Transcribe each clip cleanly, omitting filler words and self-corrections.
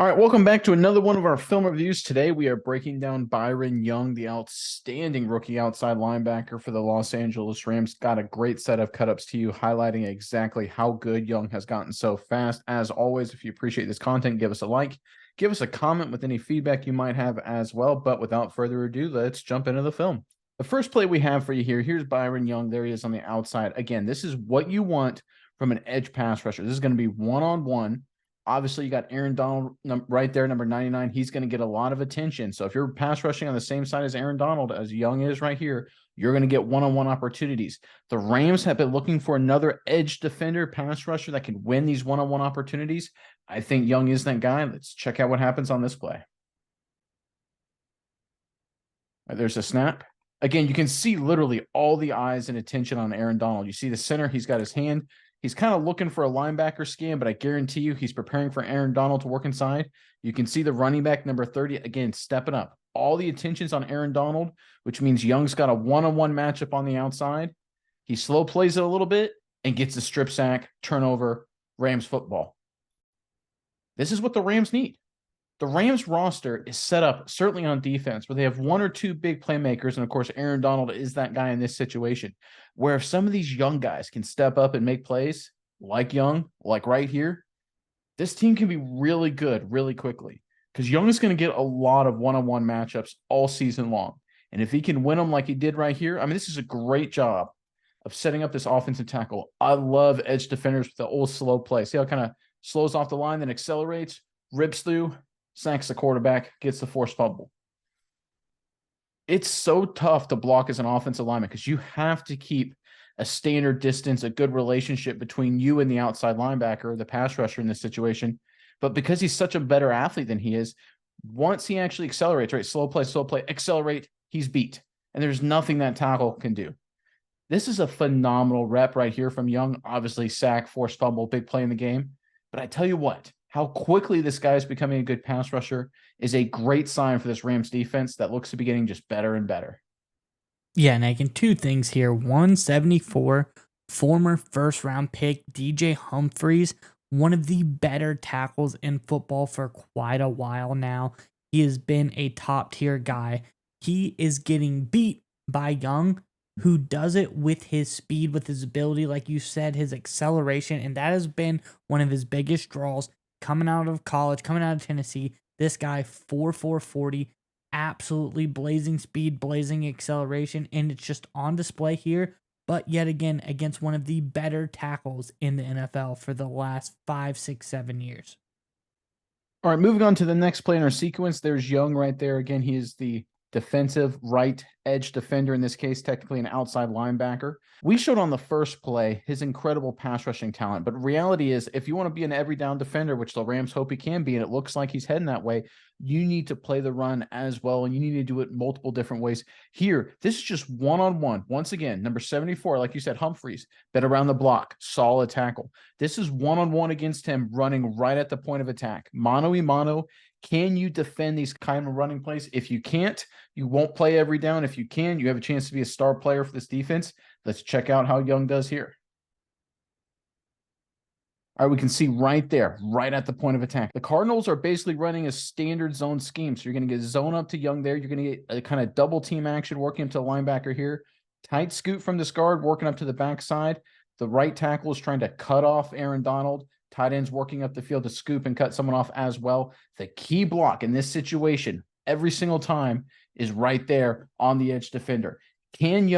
All right, welcome back to another one of our film reviews. Today we are breaking down Byron Young, the outstanding rookie outside linebacker for the Los Angeles Rams. Got a great set of cut-ups to you, highlighting exactly how good Young has gotten so fast. As always, if you appreciate this content, give us a like, give us a comment with any feedback you might have as well. But without further ado, let's jump into the film. The first play we have for you here, here's Byron Young. There he is on the outside. Again, this is what you want from an edge pass rusher. This is going to be one-on-one. Obviously, you got Aaron Donald right there, number 99. He's going to get a lot of attention. So if you're pass rushing on the same side as Aaron Donald, as Young is right here, you're going to get one-on-one opportunities. The Rams have been looking for another edge defender, pass rusher that can win these one-on-one opportunities. I think Young is that guy. Let's check out what happens on this play. There's a snap. Again, you can see literally all the eyes and attention on Aaron Donald. You see the center, he's got his hand. He's kind of looking for a linebacker scan, but I guarantee you he's preparing for Aaron Donald to work inside. You can see the running back, number 30, again, stepping up. All the attention's on Aaron Donald, which means Young's got a one-on-one matchup on the outside. He slow plays it a little bit and gets a strip sack, turnover, Rams football. This is what the Rams need. The Rams roster is set up, certainly on defense, where they have one or two big playmakers. And of course, Aaron Donald is that guy in this situation, where if some of these young guys can step up and make plays like Young, like right here, this team can be really good really quickly, because Young is going to get a lot of one-on-one matchups all season long. And if he can win them like he did right here, I mean, this is a great job of setting up this offensive tackle. I love edge defenders with the old slow play. See how it kind of slows off the line, then accelerates, rips through, sacks the quarterback, gets the forced fumble. It's so tough to block as an offensive lineman because you have to keep a standard distance, a good relationship between you and the outside linebacker, the pass rusher in this situation. But because he's such a better athlete than he is, once he actually accelerates, right, slow play, accelerate, he's beat. And there's nothing that tackle can do. This is a phenomenal rep right here from Young. Obviously, sack, forced fumble, big play in the game. But I tell you what, how quickly this guy is becoming a good pass rusher is a great sign for this Rams defense that looks to be getting just better and better. Yeah, Nathan, two things here. 174, former first round pick DJ Humphries, one of the better tackles in football for quite a while now. He has been a top tier guy. He is getting beat by Young, who does it with his speed, with his ability, like you said, his acceleration. And that has been one of his biggest draws coming out of college, coming out of Tennessee. This guy, 4.40, absolutely blazing speed, blazing acceleration, and it's just on display here. But yet again, against one of the better tackles in the NFL for the last 5, 6, 7 years. All right, moving on to the next play in our sequence. There's Young right there. Again, he is the defensive right edge defender, in this case, technically an outside linebacker. We showed on the first play his incredible pass rushing talent, but reality is if you want to be an every down defender, which the Rams hope he can be, and it looks like he's heading that way, you need to play the run as well, and you need to do it multiple different ways. Here, this is just one-on-one. Once again, number 74, like you said, Humphries, been around the block, solid tackle. This is one-on-one against him, running right at the point of attack. Mano-y-mano. Can you defend these kind of running plays? If you can't, you won't play every down. If you can, you have a chance to be a star player for this defense. Let's check out how Young does here. All right, we can see right there, right at the point of attack. The Cardinals are basically running a standard zone scheme. So you're going to get zone up to Young there. You're going to get a kind of double team action working up to the linebacker here. Tight scoot from this guard, working up to the backside. The right tackle is trying to cut off Aaron Donald. Tight ends working up the field to scoop and cut someone off as well. The key block in this situation, every single time, is right there on the edge defender. Can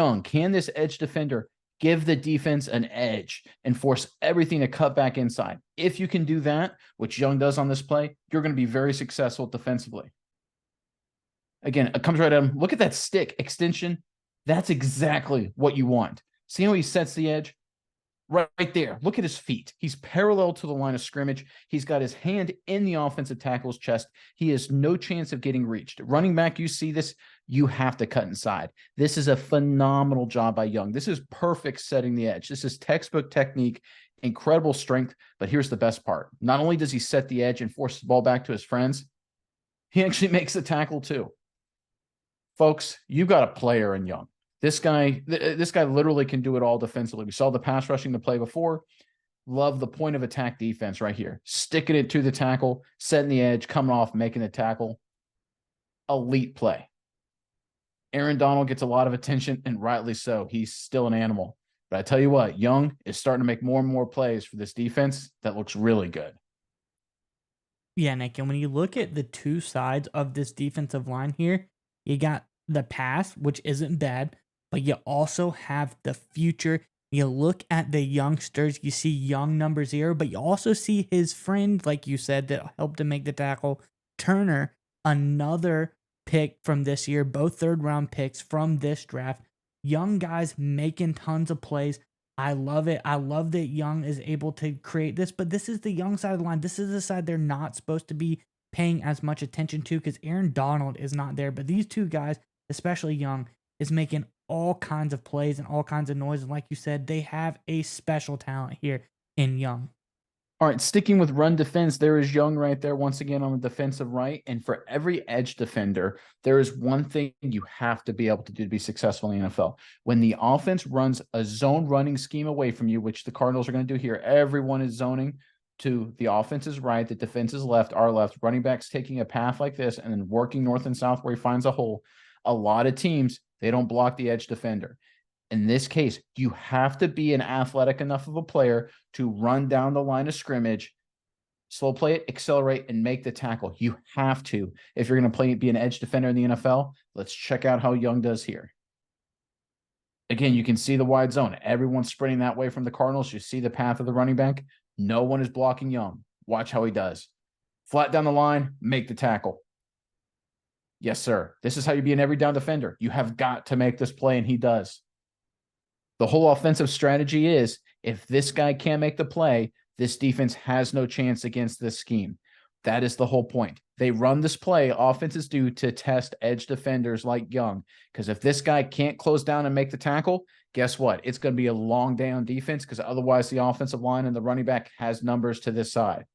this edge defender give the defense an edge and force everything to cut back inside? If you can do that, which Young does on this play, you're going to be very successful defensively. Again, it comes right at him. Look at that stick extension. That's exactly what you want. See how he sets the edge? Right there. Look at his feet. He's parallel to the line of scrimmage. He's got his hand in the offensive tackle's chest. He has no chance of getting reached. Running back, you see this, you have to cut inside. This is a phenomenal job by Young. This is perfect setting the edge. This is textbook technique, incredible strength. But here's the best part. Not only does he set the edge and force the ball back to his friends, he actually makes the tackle too. Folks, you got a player in Young. This guy literally can do it all defensively. We saw the pass rushing the play before. Love the point of attack defense right here. Sticking it to the tackle, setting the edge, coming off, making the tackle. Elite play. Aaron Donald gets a lot of attention, and rightly so. He's still an animal. But I tell you what, Young is starting to make more and more plays for this defense that looks really good. Yeah, Nick, and when you look at the two sides of this defensive line here, you got the past, which isn't bad, but you also have the future. You look at the youngsters, you see young number 0, but you also see his friend, like you said, that helped him make the tackle, Turner, another pick from this year, both third round picks from this draft. Young guys making tons of plays. I love it. I love that Young is able to create this, but this is the Young side of the line. This is the side they're not supposed to be paying as much attention to because Aaron Donald is not there. But these two guys, especially Young, is making all kinds of plays and all kinds of noise. And like you said, they have a special talent here in Young. All right, sticking with run defense, there is Young right there once again on the defensive right. And for every edge defender, there is one thing you have to be able to do to be successful in the NFL. When the offense runs a zone running scheme away from you, which the Cardinals are going to do here, everyone is zoning to the offense's right, the defense's left, our left, running backs taking a path like this and then working north and south where he finds a hole. A lot of teams, they don't block the edge defender. In this case, you have to be an athletic enough of a player to run down the line of scrimmage, slow play it, accelerate, and make the tackle. You have to. If you're going to be an edge defender in the NFL, let's check out how Young does here. Again, you can see the wide zone. Everyone's sprinting that way from the Cardinals. You see the path of the running back. No one is blocking Young. Watch how he does. Flat down the line, make the tackle. Yes, sir. This is how you be an every down defender. You have got to make this play, and he does. The whole offensive strategy is if this guy can't make the play, this defense has no chance against this scheme. That is the whole point. They run this play, offenses do, to test edge defenders like Young. Because if this guy can't close down and make the tackle, guess what? It's going to be a long day on defense because otherwise the offensive line and the running back has numbers to this side.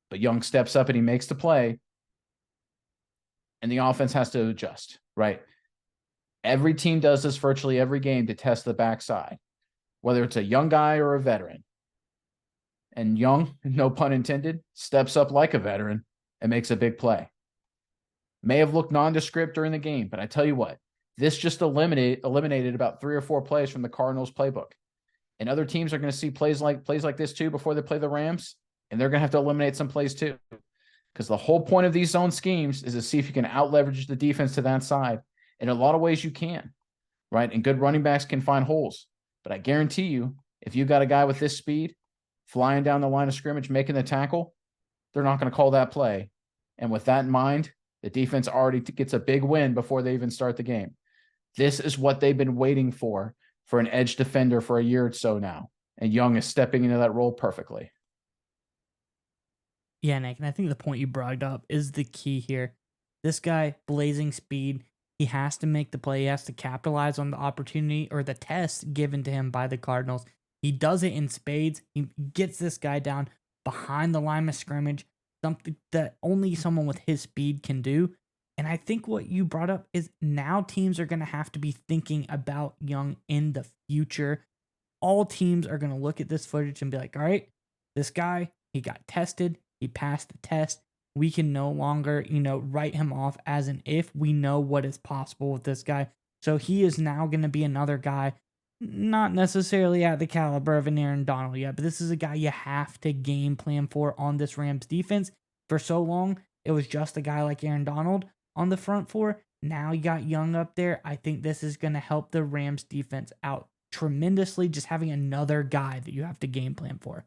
But Young steps up and he makes the play, and the offense has to adjust, right? Every team does this virtually every game to test the backside, whether it's a young guy or a veteran. And Young, no pun intended, steps up like a veteran and makes a big play. May have looked nondescript during the game, but I tell you what, this just eliminated about 3 or 4 plays from the Cardinals playbook. And other teams are going to see plays like this too before they play the Rams, and they're going to have to eliminate some plays too. Because the whole point of these zone schemes is to see if you can out-leverage the defense to that side. In a lot of ways you can, right? And good running backs can find holes. But I guarantee you, if you got a guy with this speed flying down the line of scrimmage, making the tackle, they're not going to call that play. And with that in mind, the defense already gets a big win before they even start the game. This is what they've been waiting for an edge defender for a year or so now. And Young is stepping into that role perfectly. Yeah, Nick, and I think the point you brought up is the key here. This guy, blazing speed, he has to make the play. He has to capitalize on the opportunity or the test given to him by the Cardinals. He does it in spades. He gets this guy down behind the line of scrimmage, something that only someone with his speed can do. And I think what you brought up is now teams are going to have to be thinking about Young in the future. All teams are going to look at this footage and be like, all right, this guy, he got tested. He passed the test. We can no longer, write him off as an if. We know what is possible with this guy. So he is now going to be another guy, not necessarily at the caliber of an Aaron Donald yet, but this is a guy you have to game plan for on this Rams defense. For so long, it was just a guy like Aaron Donald on the front four. Now you got Young up there. I think this is going to help the Rams defense out tremendously, just having another guy that you have to game plan for.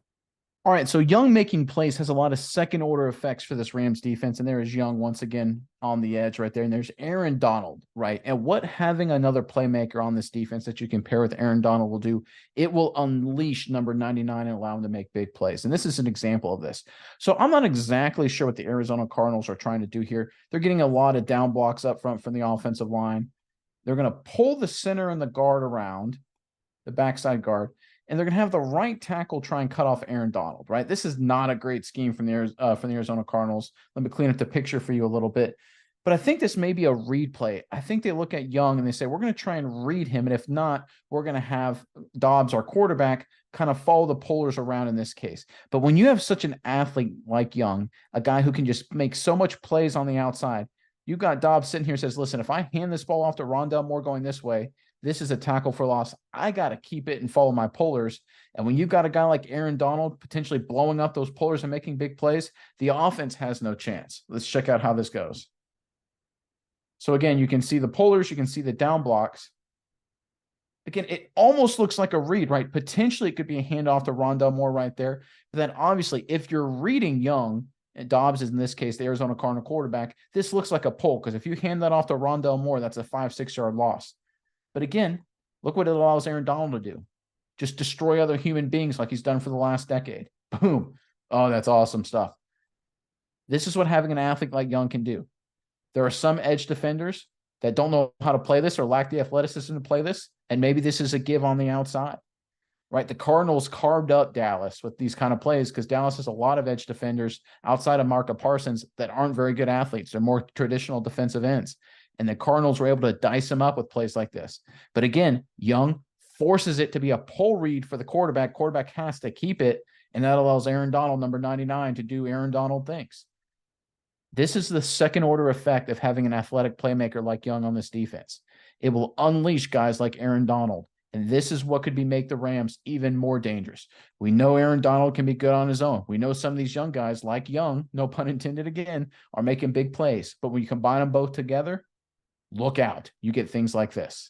All right, so Young making plays has a lot of second-order effects for this Rams defense, and there is Young once again on the edge right there, and there's Aaron Donald, right? And what having another playmaker on this defense that you can pair with Aaron Donald will do, it will unleash number 99 and allow him to make big plays, and this is an example of this. So I'm not exactly sure what the Arizona Cardinals are trying to do here. They're getting a lot of down blocks up front from the offensive line. They're going to pull the center and the guard around, the backside guard, and they're going to have the right tackle try and cut off Aaron Donald, right? This is not a great scheme from the Arizona Cardinals. Let me clean up the picture for you a little bit. But I think this may be a read play. I think they look at Young and they say, we're going to try and read him. And if not, we're going to have Dobbs, our quarterback, kind of follow the polars around in this case. But when you have such an athlete like Young, a guy who can just make so much plays on the outside, you've got Dobbs sitting here and says, listen, if I hand this ball off to Rondell Moore going this way, this is a tackle for loss. I got to keep it and follow my polars. And when you've got a guy like Aaron Donald potentially blowing up those polars and making big plays, the offense has no chance. Let's check out how this goes. So again, you can see the polars, you can see the down blocks. Again, it almost looks like a read, right? Potentially, it could be a handoff to Rondell Moore right there. But then, obviously, if you're reading Young, and Dobbs is in this case the Arizona Cardinal quarterback, this looks like a pull because if you hand that off to Rondell Moore, that's a 5-6 yard loss. But again, look what it allows Aaron Donald to do. Just destroy other human beings like he's done for the last decade. Boom. Oh, that's awesome stuff. This is what having an athlete like Young can do. There are some edge defenders that don't know how to play this or lack the athleticism to play this. And maybe this is a give on the outside, right? The Cardinals carved up Dallas with these kind of plays because Dallas has a lot of edge defenders outside of Micah Parsons that aren't very good athletes. They're more traditional defensive ends. And the Cardinals were able to dice them up with plays like this. But again, Young forces it to be a pull read for the quarterback. Quarterback has to keep it. And that allows Aaron Donald, number 99, to do Aaron Donald things. This is the second order effect of having an athletic playmaker like Young on this defense. It will unleash guys like Aaron Donald. And this is what could make the Rams even more dangerous. We know Aaron Donald can be good on his own. We know some of these young guys like Young, no pun intended again, are making big plays. But when you combine them both together, look out. You get things like this.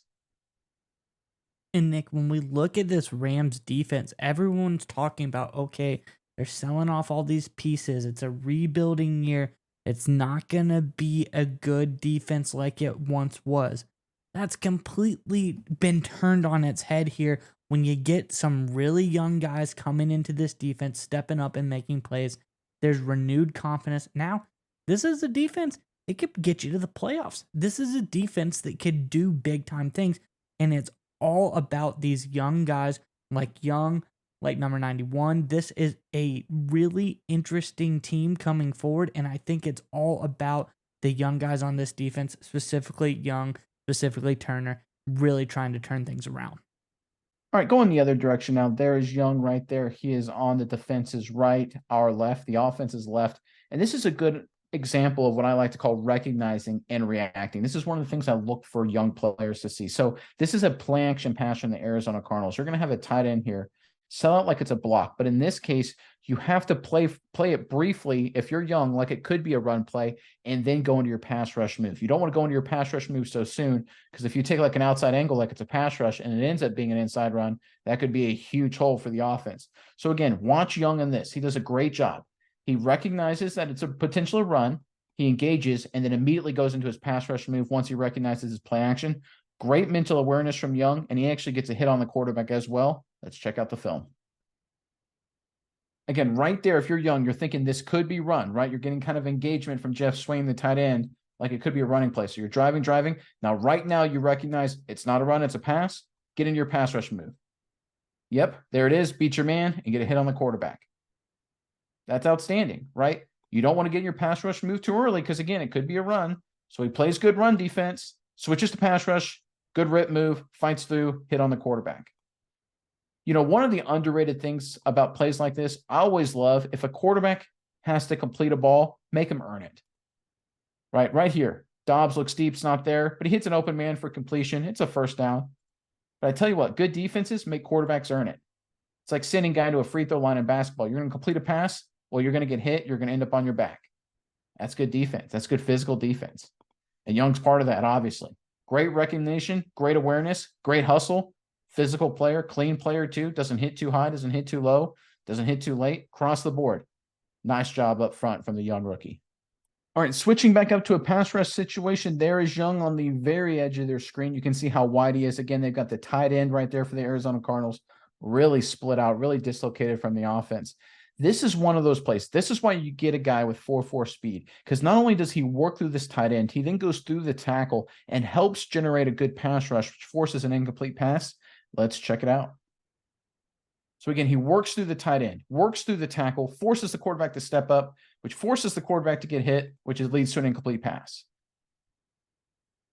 And Nick, when we look at this Rams defense, everyone's talking about, okay, they're selling off all these pieces. It's a rebuilding year. It's not going to be a good defense like it once was. That's completely been turned on its head here when you get some really young guys coming into this defense, stepping up and making plays. There's renewed confidence. Now, this is a defense, it could get you to the playoffs. This is a defense that could do big time things. And it's all about these young guys like Young, like number 91. This is a really interesting team coming forward. And I think it's all about the young guys on this defense, specifically Young, specifically Turner, really trying to turn things around. All right, going the other direction now. There is Young right there. He is on the defense's right, our left. The offense is left. And this is a good example of what I like to call recognizing and reacting. This is one of the things I look for young players to see. So this is a play action pass from the Arizona Cardinals. You're going to have a tight end here. Sell out like it's a block. But in this case, you have to play it briefly if you're young, like it could be a run play, and then go into your pass rush move. You don't want to go into your pass rush move so soon, because if you take like an outside angle like it's a pass rush and it ends up being an inside run, that could be a huge hole for the offense. So again, watch Young in this. He does a great job. He recognizes that it's a potential run. He engages and then immediately goes into his pass rush move once he recognizes his play action. Great mental awareness from Young, and he actually gets a hit on the quarterback as well. Let's check out the film. Again, right there, if you're Young, you're thinking this could be run, right? You're getting kind of engagement from Jeff Swain, the tight end, like it could be a running play. So you're driving. Now, right now, you recognize it's not a run, it's a pass. Get into your pass rush move. Yep, there it is. Beat your man and get a hit on the quarterback. That's outstanding, right? You don't want to get in your pass rush move too early because, again, it could be a run. So he plays good run defense, switches to pass rush, good rip move, fights through, hit on the quarterback. You know, one of the underrated things about plays like this, I always love if a quarterback has to complete a ball, make him earn it. Right here. Dobbs looks deep, it's not there, but he hits an open man for completion. It's a first down. But I tell you what, good defenses make quarterbacks earn it. It's like sending a guy to a free throw line in basketball. You're going to complete a pass, well, you're going to get hit. You're going to end up on your back. That's good defense. That's good physical defense. And Young's part of that, obviously. Great recognition, great awareness, great hustle. Physical player, clean player too. Doesn't hit too high, doesn't hit too low, doesn't hit too late. Across the board. Nice job up front from the Young rookie. All right, switching back up to a pass rush situation. There is Young on the very edge of their screen. You can see how wide he is. Again, they've got the tight end right there for the Arizona Cardinals. Really split out, really dislocated from the offense. This is one of those plays. This is why you get a guy with 4.4 speed, because not only does he work through this tight end, he then goes through the tackle and helps generate a good pass rush, which forces an incomplete pass. Let's check it out. So again, he works through the tight end, works through the tackle, forces the quarterback to step up, which forces the quarterback to get hit, which leads to an incomplete pass.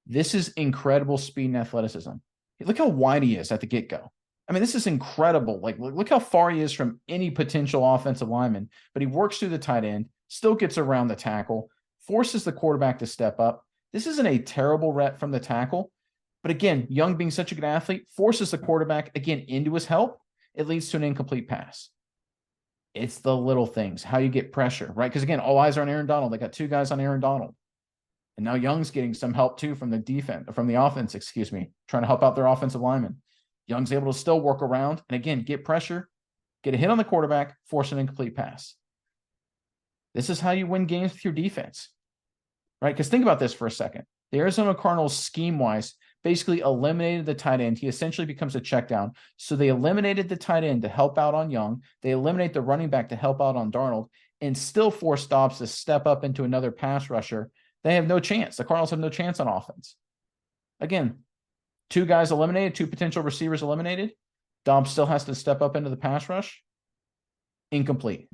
This is incredible speed and athleticism. Look how wide he is at the get-go. I mean, this is incredible. Like, look how far he is from any potential offensive lineman, but he works through the tight end, still gets around the tackle, forces the quarterback to step up. This isn't a terrible rep from the tackle, but again, Young being such a good athlete forces the quarterback again into his help. It leads to an incomplete pass. It's the little things, how you get pressure, right? Because again, all eyes are on Aaron Donald. They got two guys on Aaron Donald. And now Young's getting some help too from the defense, from the offense, excuse me, trying to help out their offensive lineman. Young's able to still work around and again, get pressure, get a hit on the quarterback, force an incomplete pass. This is how you win games with your defense, right? Because think about this for a second. The Arizona Cardinals scheme-wise basically eliminated the tight end. He essentially becomes a check down. So they eliminated the tight end to help out on Young. They eliminate the running back to help out on Darnold and still force Dobbs to step up into another pass rusher. They have no chance. The Cardinals have no chance on offense. Again, two guys eliminated, two potential receivers eliminated. Dobbs still has to step up into the pass rush. Incomplete.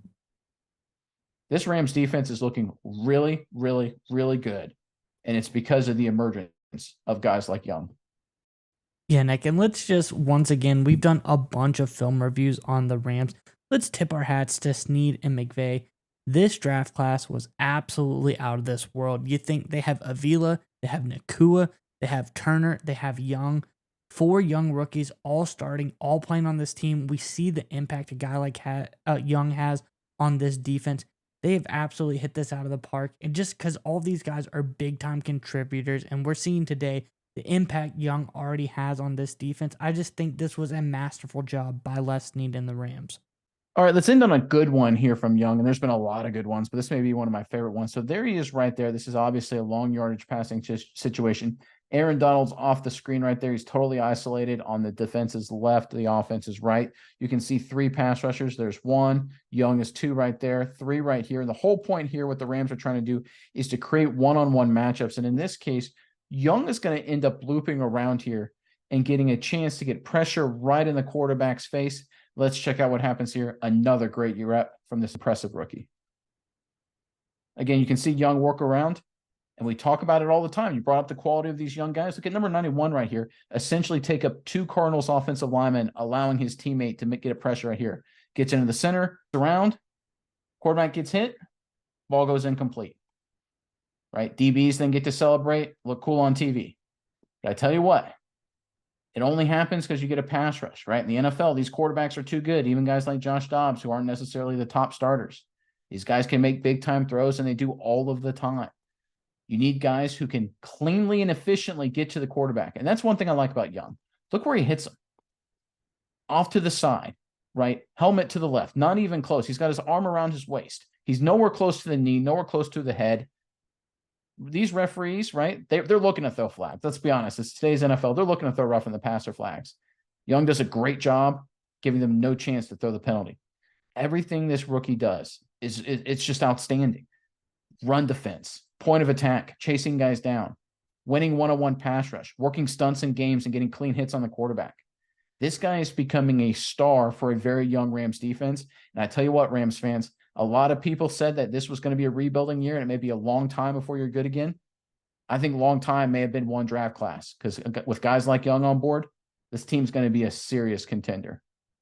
This Rams defense is looking really, really, really good. And it's because of the emergence of guys like Young. Yeah, Nick, and let's just, once again, we've done a bunch of film reviews on the Rams. Let's tip our hats to Snead and McVay. This draft class was absolutely out of this world. You think they have Avila, they have Nakua, they have Turner, they have Young. 4 young rookies, all starting, all playing on this team. We see the impact a guy like Young has on this defense. They have absolutely hit this out of the park. And just because all these guys are big-time contributors, and we're seeing today the impact Young already has on this defense, I just think this was a masterful job by Les Snead and the Rams. All right, let's end on a good one here from Young, and there's been a lot of good ones, but this may be one of my favorite ones. So there he is right there. This is obviously a long yardage passing situation. Aaron Donald's off the screen right there. He's totally isolated on the defense's left, the offense's right. You can see 3 pass rushers. There's 1. Young is 2 right there, 3 right here. And the whole point here, what the Rams are trying to do is to create one-on-one matchups. And in this case, Young is going to end up looping around here and getting a chance to get pressure right in the quarterback's face. Let's check out what happens here. Another great rep from this impressive rookie. Again, you can see Young work around, and we talk about it all the time. You brought up the quality of these young guys. Look at number 91 right here. Essentially take up 2 Cardinals offensive linemen, allowing his teammate to get a pressure right here. Gets into the center, around, quarterback gets hit, ball goes incomplete. Right? DBs then get to celebrate, look cool on TV. But I tell you what, it only happens because you get a pass rush, right? In the NFL, these quarterbacks are too good. Even guys like Josh Dobbs, who aren't necessarily the top starters. These guys can make big-time throws, and they do all of the time. You need guys who can cleanly and efficiently get to the quarterback. And that's one thing I like about Young. Look where he hits him. Off to the side, right? Helmet to the left. Not even close. He's got his arm around his waist. He's nowhere close to the knee, nowhere close to the head. These referees, right? They're looking to throw flags. Let's be honest. It's today's NFL. They're looking to throw roughing the passer flags. Young does a great job giving them no chance to throw the penalty. Everything this rookie does it's just outstanding. Run defense, point of attack, chasing guys down, winning one-on-one pass rush, working stunts in games and getting clean hits on the quarterback. This guy is becoming a star for a very young Rams defense. And I tell you what, Rams fans, a lot of people said that this was going to be a rebuilding year and it may be a long time before you're good again. I think long time may have been one draft class because with guys like Young on board, this team's going to be a serious contender.